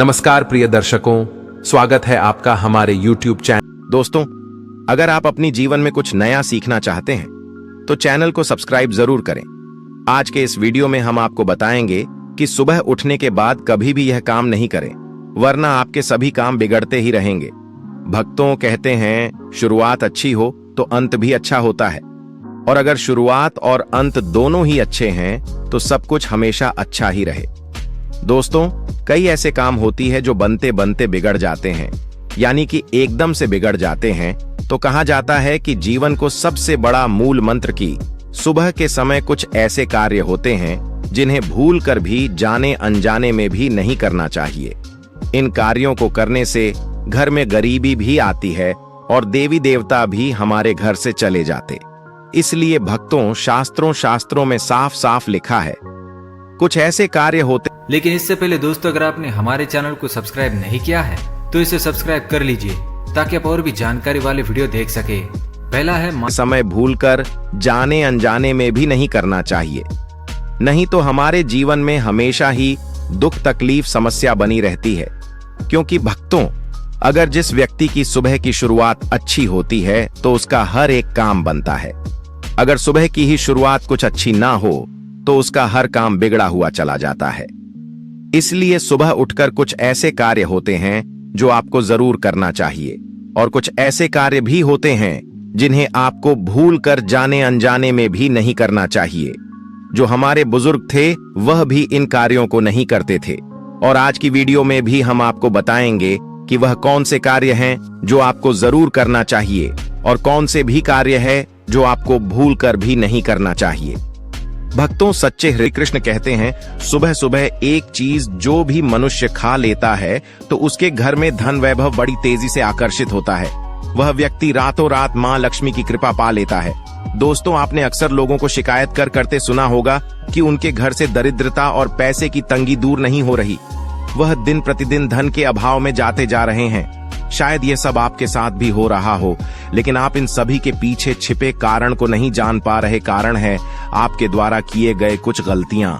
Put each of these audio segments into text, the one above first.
नमस्कार प्रिय दर्शकों, स्वागत है आपका हमारे YouTube चैनल। दोस्तों, अगर आप अपनी जीवन में कुछ नया सीखना चाहते हैं तो चैनल को सब्सक्राइब जरूर करें। आज के इस वीडियो में हम आपको बताएंगे कि सुबह उठने के बाद कभी भी यह काम नहीं करें, वरना आपके सभी काम बिगड़ते ही रहेंगे। भक्तों कहते हैं शुरुआत अच्छी हो तो अंत भी अच्छा होता है, और अगर शुरुआत और अंत दोनों ही अच्छे हैं तो सब कुछ हमेशा अच्छा ही रहे। दोस्तों, कई ऐसे काम होती है जो बनते बनते बिगड़ जाते हैं, यानी कि एकदम से बिगड़ जाते हैं। तो कहा जाता है कि जीवन को सबसे बड़ा मूल मंत्र की सुबह के समय कुछ ऐसे कार्य होते हैं जिन्हें भूल कर भी जाने अनजाने में भी नहीं करना चाहिए। इन कार्यों को करने से घर में गरीबी भी आती है और देवी देवता भी हमारे घर से चले जाते। इसलिए भक्तों, शास्त्रों में साफ साफ लिखा है कुछ ऐसे कार्य होते। लेकिन इससे पहले दोस्तों, अगर आपने हमारे चैनल को सब्सक्राइब नहीं किया है तो इसे सब्सक्राइब कर लीजिए ताकि आप और भी जानकारी वाले वीडियो देख सके। पहला है समय भूलकर जाने अनजाने में भी नहीं करना चाहिए, नहीं तो हमारे जीवन में हमेशा ही दुख तकलीफ समस्या बनी रहती है। क्योंकि भक्तों, अगर जिस व्यक्ति की सुबह की शुरुआत अच्छी होती है तो उसका हर एक काम बनता है। अगर सुबह की ही शुरुआत कुछ अच्छी ना हो तो उसका हर काम बिगड़ा हुआ चला जाता है। इसलिए सुबह उठकर कुछ ऐसे कार्य होते हैं जो आपको जरूर करना चाहिए, और कुछ ऐसे कार्य भी होते हैं जिन्हें आपको भूल कर जाने अनजाने में भी नहीं करना चाहिए। जो हमारे बुजुर्ग थे वह भी इन कार्यों को नहीं करते थे, और आज की वीडियो में भी हम आपको बताएंगे कि वह कौन से कार्य हैं जो आपको जरूर करना चाहिए और कौन से भी कार्य है जो आपको भूल कर भी नहीं करना चाहिए। भक्तों, सच्चे हरि कृष्ण कहते हैं सुबह सुबह एक चीज जो भी मनुष्य खा लेता है तो उसके घर में धन वैभव बड़ी तेजी से आकर्षित होता है। वह व्यक्ति रातों रात मां लक्ष्मी की कृपा पा लेता है। दोस्तों, आपने अक्सर लोगों को शिकायत करते सुना होगा कि उनके घर से दरिद्रता और पैसे की तंगी दूर नहीं हो रही, वह दिन प्रतिदिन धन के अभाव में जाते जा रहे हैं। शायद यह सब आपके साथ भी हो रहा हो, लेकिन आप इन सभी के पीछे छिपे कारण को नहीं जान पा रहे। कारण है आपके द्वारा किए गए कुछ गलतियां।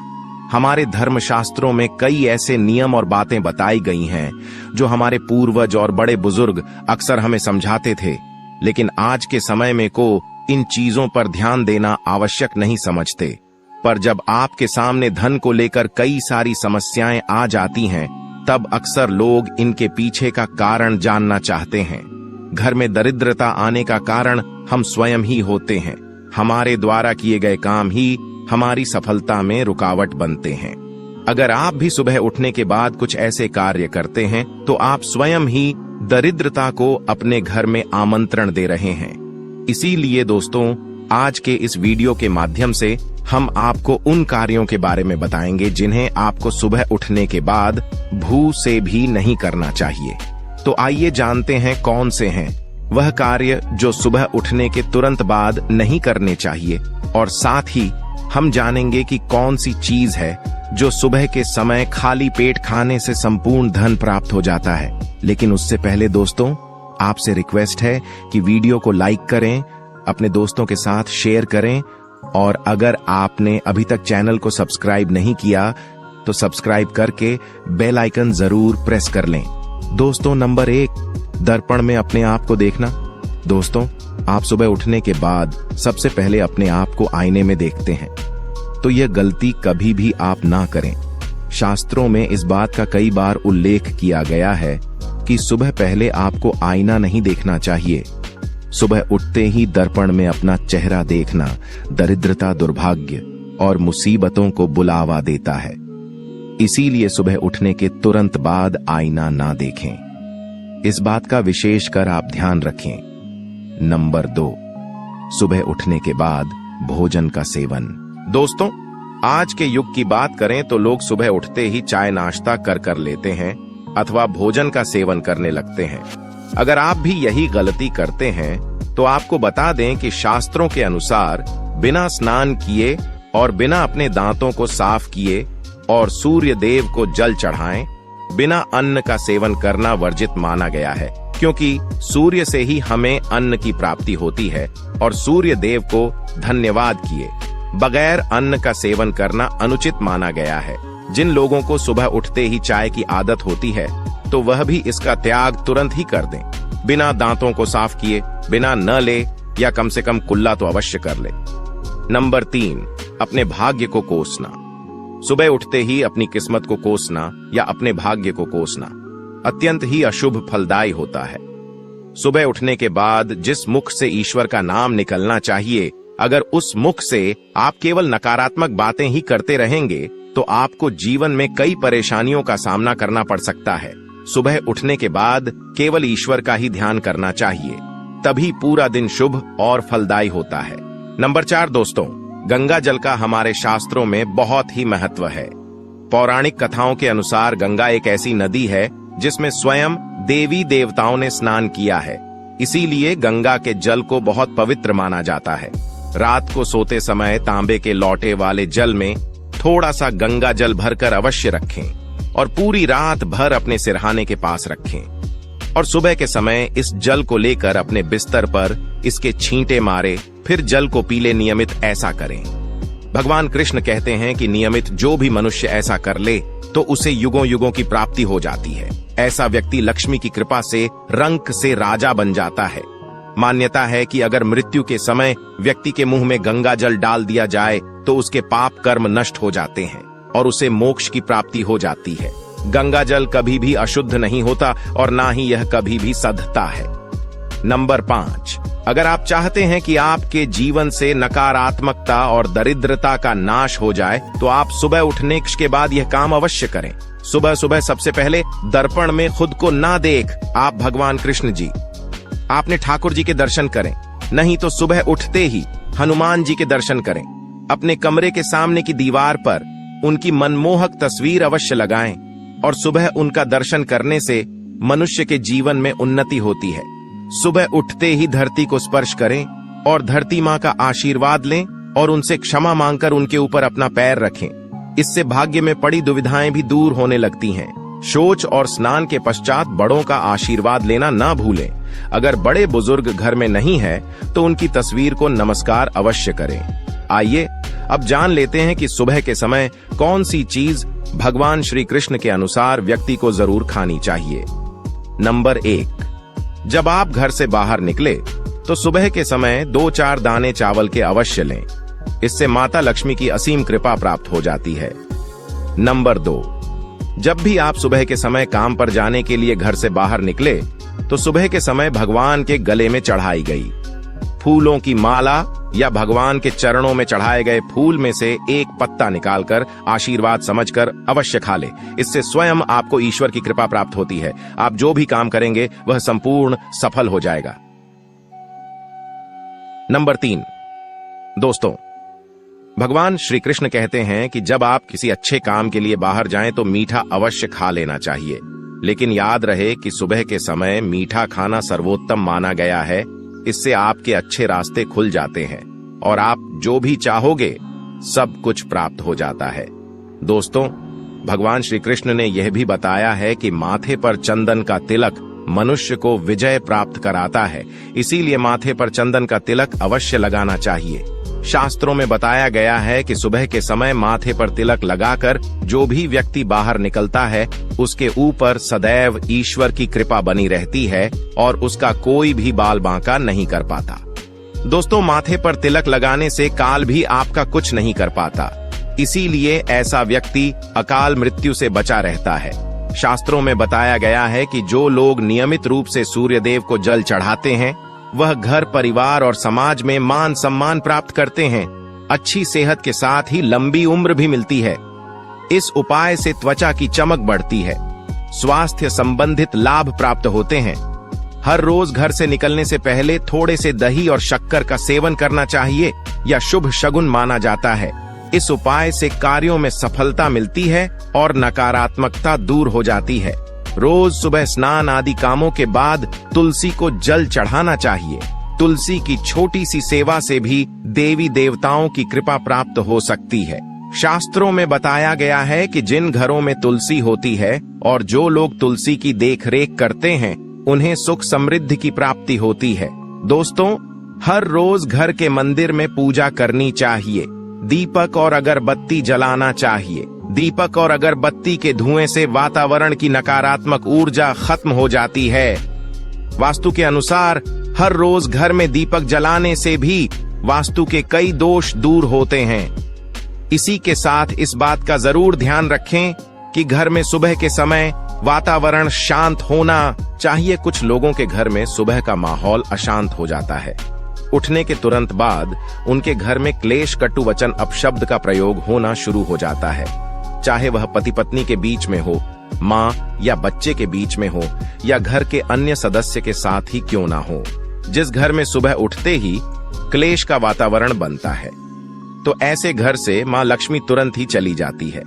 हमारे धर्म शास्त्रों में कई ऐसे नियम और बातें बताई गई हैं जो हमारे पूर्वज और बड़े बुजुर्ग अक्सर हमें समझाते थे, लेकिन आज के समय में को इन चीजों पर ध्यान देना आवश्यक नहीं समझते। पर जब आपके सामने धन को लेकर कई सारी समस्याएं आ जाती हैं, तब अक्सर लोग इनके पीछे का कारण जानना चाहते हैं। घर में दरिद्रता आने का कारण हम स्वयं ही होते हैं। हमारे द्वारा किए गए काम ही हमारी सफलता में रुकावट बनते हैं। अगर आप भी सुबह उठने के बाद कुछ ऐसे कार्य करते हैं तो आप स्वयं ही दरिद्रता को अपने घर में आमंत्रण दे रहे हैं। इसीलिए दोस्तों, आज के इस वीडियो के माध्यम से हम आपको उन कार्यों के बारे में बताएंगे जिन्हें आपको सुबह उठने के बाद भूल से भी नहीं करना चाहिए। तो आइए जानते हैं कौन से हैं वह कार्य जो सुबह उठने के तुरंत बाद नहीं करने चाहिए, और साथ ही हम जानेंगे कि कौन सी चीज है जो सुबह के समय खाली पेट खाने से संपूर्ण धन प्राप्त हो जाता है। लेकिन उससे पहले दोस्तों, आपसे रिक्वेस्ट है कि वीडियो को लाइक करें, अपने दोस्तों के साथ शेयर करें, और अगर आपने अभी तक चैनल को सब्सक्राइब नहीं किया तो सब्सक्राइब करके बेल आइकन जरूर प्रेस कर लें। दोस्तों, नंबर 1, दर्पण में अपने आप को देखना। दोस्तों, आप सुबह उठने के बाद सबसे पहले अपने आप को आईने में देखते हैं, तो यह गलती कभी भी आप ना करें। शास्त्रों में इस बात का कई बार उल्लेख किया गया है कि सुबह पहले आपको आईना नहीं देखना चाहिए। सुबह उठते ही दर्पण में अपना चेहरा देखना दरिद्रता, दुर्भाग्य और मुसीबतों को बुलावा देता है। इसीलिए सुबह उठने के तुरंत बाद आईना ना देखें। इस बात का विशेष कर आप ध्यान रखें। नंबर 2, सुबह उठने के बाद भोजन का सेवन। दोस्तों, आज के युग की बात करें तो लोग सुबह उठते ही चाय नाश्ता कर लेते हैं अथवा भोजन का सेवन करने लगते हैं। अगर आप भी यही गलती करते हैं तो आपको बता दें कि शास्त्रों के अनुसार बिना स्नान किए और बिना अपने दांतों को साफ किए और सूर्य देव को जल चढ़ाएं, बिना अन्न का सेवन करना वर्जित माना गया है। क्योंकि सूर्य से ही हमें अन्न की प्राप्ति होती है, और सूर्य देव को धन्यवाद किए बगैर अन्न का सेवन करना अनुचित माना गया है। जिन लोगों को सुबह उठते ही चाय की आदत होती है तो वह भी इसका त्याग तुरंत ही कर दें। बिना दांतों को साफ किए बिना न ले या कम से कम कुल्ला तो अवश्य कर ले। नंबर 3, अपने भाग्य को कोसना। सुबह उठते ही अपनी किस्मत को कोसना या अपने भाग्य को कोसना अत्यंत ही अशुभ फलदायी होता है। सुबह उठने के बाद जिस मुख से ईश्वर का नाम निकलना चाहिए, अगर उस मुख से आप केवल नकारात्मक बातें ही करते रहेंगे तो आपको जीवन में कई परेशानियों का सामना करना पड़ सकता है। सुबह उठने के बाद केवल ईश्वर का ही ध्यान करना चाहिए, तभी पूरा दिन शुभ और फलदायी होता है। नंबर 4 दोस्तों, गंगा जल का हमारे शास्त्रों में बहुत ही महत्व है। पौराणिक कथाओं के अनुसार गंगा एक ऐसी नदी है जिसमें स्वयं देवी देवताओं ने स्नान किया है, इसीलिए गंगा के जल को बहुत पवित्र माना जाता है। रात को सोते समय तांबे के लौटे वाले जल में थोड़ा सा गंगा जल भरकर अवश्य रखें और पूरी रात भर अपने सिरहाने के पास रखें और सुबह के समय इस जल को लेकर अपने बिस्तर पर इसके छींटे मारे, फिर जल को पी ले। नियमित ऐसा करें। भगवान कृष्ण कहते हैं कि नियमित जो भी मनुष्य ऐसा कर ले तो उसे युगों युगों की प्राप्ति हो जाती है। ऐसा व्यक्ति लक्ष्मी की कृपा से रंक से राजा बन जाता है। मान्यता है कि अगर मृत्यु के समय व्यक्ति के मुंह में गंगा जल डाल दिया जाए तो उसके पाप कर्म नष्ट हो जाते हैं और उसे मोक्ष की प्राप्ति हो जाती है। गंगा जल कभी भी अशुद्ध नहीं होता और ना ही यह कभी भी सधता है। नंबर 5, अगर आप चाहते हैं कि आपके जीवन से नकारात्मकता और दरिद्रता का नाश हो जाए तो आप सुबह उठने के बाद यह काम अवश्य करें। सुबह सुबह सबसे पहले दर्पण में खुद को ना देख आप भगवान कृष्ण जी, आपने ठाकुर जी के दर्शन करें, नहीं तो सुबह उठते ही हनुमान जी के दर्शन करें। अपने कमरे के सामने की दीवार पर उनकी मनमोहक तस्वीर अवश्य लगाएं और सुबह उनका दर्शन करने से मनुष्य के जीवन में उन्नति होती है। सुबह उठते ही धरती को स्पर्श करें और धरती माँ का आशीर्वाद लें और उनसे क्षमा मांगकर उनके ऊपर अपना पैर रखें। इससे भाग्य में पड़ी दुविधाएं भी दूर होने लगती हैं। शौच और स्नान के पश्चात बड़ों का आशीर्वाद लेना ना भूलें। अगर बड़े बुजुर्ग घर में नहीं है तो उनकी तस्वीर को नमस्कार अवश्य करें। आइए अब जान लेते हैं कि सुबह के समय कौन सी चीज भगवान श्री कृष्ण के अनुसार व्यक्ति को जरूर खानी चाहिए। नंबर 1, जब आप घर से बाहर निकले तो सुबह के समय 2-4 दाने चावल के अवश्य लें। इससे माता लक्ष्मी की असीम कृपा प्राप्त हो जाती है। नंबर 2, जब भी आप सुबह के समय काम पर जाने के लिए घर से बाहर निकले तो सुबह के समय भगवान के गले में चढ़ाई गई फूलों की माला या भगवान के चरणों में चढ़ाए गए फूल में से एक पत्ता निकालकर आशीर्वाद समझकर अवश्य खा ले। इससे स्वयं आपको ईश्वर की कृपा प्राप्त होती है। आप जो भी काम करेंगे वह संपूर्ण सफल हो जाएगा। नंबर 3, दोस्तों, भगवान श्री कृष्ण कहते हैं कि जब आप किसी अच्छे काम के लिए बाहर जाएं तो मीठा अवश्य खा लेना चाहिए, लेकिन याद रहे कि सुबह के समय मीठा खाना सर्वोत्तम माना गया है। इससे आपके अच्छे रास्ते खुल जाते हैं और आप जो भी चाहोगे सब कुछ प्राप्त हो जाता है। दोस्तों, भगवान श्री कृष्ण ने यह भी बताया है कि माथे पर चंदन का तिलक मनुष्य को विजय प्राप्त कराता है, इसीलिए माथे पर चंदन का तिलक अवश्य लगाना चाहिए। शास्त्रों में बताया गया है कि सुबह के समय माथे पर तिलक लगाकर जो भी व्यक्ति बाहर निकलता है उसके ऊपर सदैव ईश्वर की कृपा बनी रहती है और उसका कोई भी बाल बांका नहीं कर पाता। दोस्तों, माथे पर तिलक लगाने से काल भी आपका कुछ नहीं कर पाता, इसीलिए ऐसा व्यक्ति अकाल मृत्यु से बचा रहता है। शास्त्रों में बताया गया है कि जो लोग नियमित रूप से सूर्यदेव को जल चढ़ाते हैं वह घर, परिवार और समाज में मान सम्मान प्राप्त करते हैं। अच्छी सेहत के साथ ही लंबी उम्र भी मिलती है। इस उपाय से त्वचा की चमक बढ़ती है, स्वास्थ्य संबंधित लाभ प्राप्त होते हैं। हर रोज घर से निकलने से पहले थोड़े से दही और शक्कर का सेवन करना चाहिए या शुभ शगुन माना जाता है। इस उपाय से कार्यों में सफलता मिलती है और नकारात्मकता दूर हो जाती है। रोज सुबह स्नान आदि कामों के बाद तुलसी को जल चढ़ाना चाहिए। तुलसी की छोटी सी सेवा से भी देवी देवताओं की कृपा प्राप्त हो सकती है। शास्त्रों में बताया गया है कि जिन घरों में तुलसी होती है और जो लोग तुलसी की देखरेख करते हैं उन्हें सुख समृद्धि की प्राप्ति होती है। दोस्तों, हर रोज घर के मंदिर में पूजा करनी चाहिए। दीपक और अगरबत्ती जलाना चाहिए। दीपक और अगरबत्ती के धुएं से वातावरण की नकारात्मक ऊर्जा खत्म हो जाती है। वास्तु के अनुसार हर रोज घर में दीपक जलाने से भी वास्तु के कई दोष दूर होते हैं। इसी के साथ इस बात का जरूर ध्यान रखें कि घर में सुबह के समय वातावरण शांत होना चाहिए। कुछ लोगों के घर में सुबह का माहौल अशांत हो जाता है। उठने के तुरंत बाद उनके घर में क्लेश, कटु वचन, अपशब्द का प्रयोग होना शुरू हो जाता है। चाहे वह पति पत्नी के बीच में हो, माँ या बच्चे के बीच में हो, या घर के अन्य सदस्य के साथ ही क्यों ना हो। जिस घर में सुबह उठते ही क्लेश का वातावरण बनता है, तो ऐसे घर से माँ लक्ष्मी तुरंत ही चली जाती है।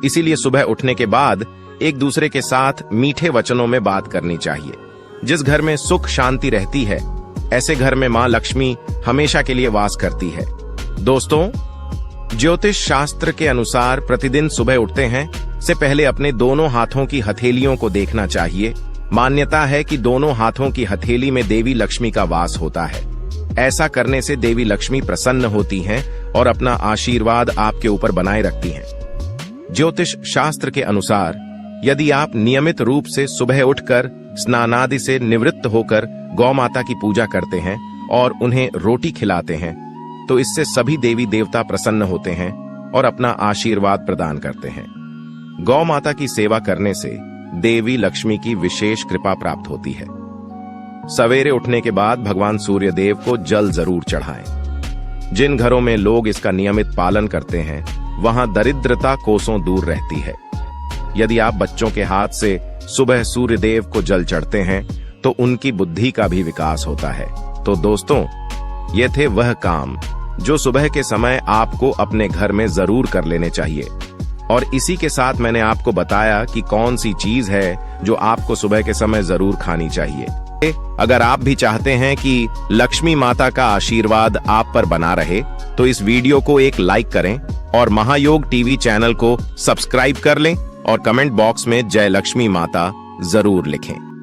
इसीलिए सुबह उठने के बाद एक दूसरे के साथ मीठे वचनों में बात करनी चाहिए। जिस घर में सुख शांति रहती है, ऐसे घर में माँ लक्ष्मी हमेशा के लिए वास करती है। दोस्तों, ज्योतिष शास्त्र के अनुसार प्रतिदिन सुबह उठते हैं से पहले अपने दोनों हाथों की हथेलियों को देखना चाहिए। मान्यता है कि दोनों हाथों की हथेली में देवी लक्ष्मी का वास होता है। ऐसा करने से देवी लक्ष्मी प्रसन्न होती हैं और अपना आशीर्वाद आपके ऊपर बनाए रखती हैं। ज्योतिष शास्त्र के अनुसार यदि आप नियमित रूप से सुबह उठकर स्नानादि से निवृत्त होकर गौ माता की पूजा करते हैं और उन्हें रोटी खिलाते हैं, तो इससे सभी देवी देवता प्रसन्न होते हैं और अपना आशीर्वाद प्रदान करते हैं। गौ माता की सेवा करने से देवी लक्ष्मी की विशेष कृपा प्राप्त होती है। सवेरे उठने के बाद भगवान सूर्य देव को जल जरूर चढ़ाएं। जिन घरों में लोग इसका नियमित पालन करते हैं, वहां दरिद्रता कोसों दूर रहती है। यदि आप बच्चों के हाथ से सुबह सूर्य देव को जल चढ़ते हैं, तो उनकी बुद्धि का भी विकास होता है। तो दोस्तों, ये थे वह काम जो सुबह के समय आपको अपने घर में जरूर कर लेने चाहिए। और इसी के साथ मैंने आपको बताया कि कौन सी चीज है जो आपको सुबह के समय जरूर खानी चाहिए। अगर आप भी चाहते हैं कि लक्ष्मी माता का आशीर्वाद आप पर बना रहे, तो इस वीडियो को एक लाइक करें और महायोग टीवी चैनल को सब्सक्राइब कर लें और कमेंट बॉक्स में जय लक्ष्मी माता जरूर लिखें।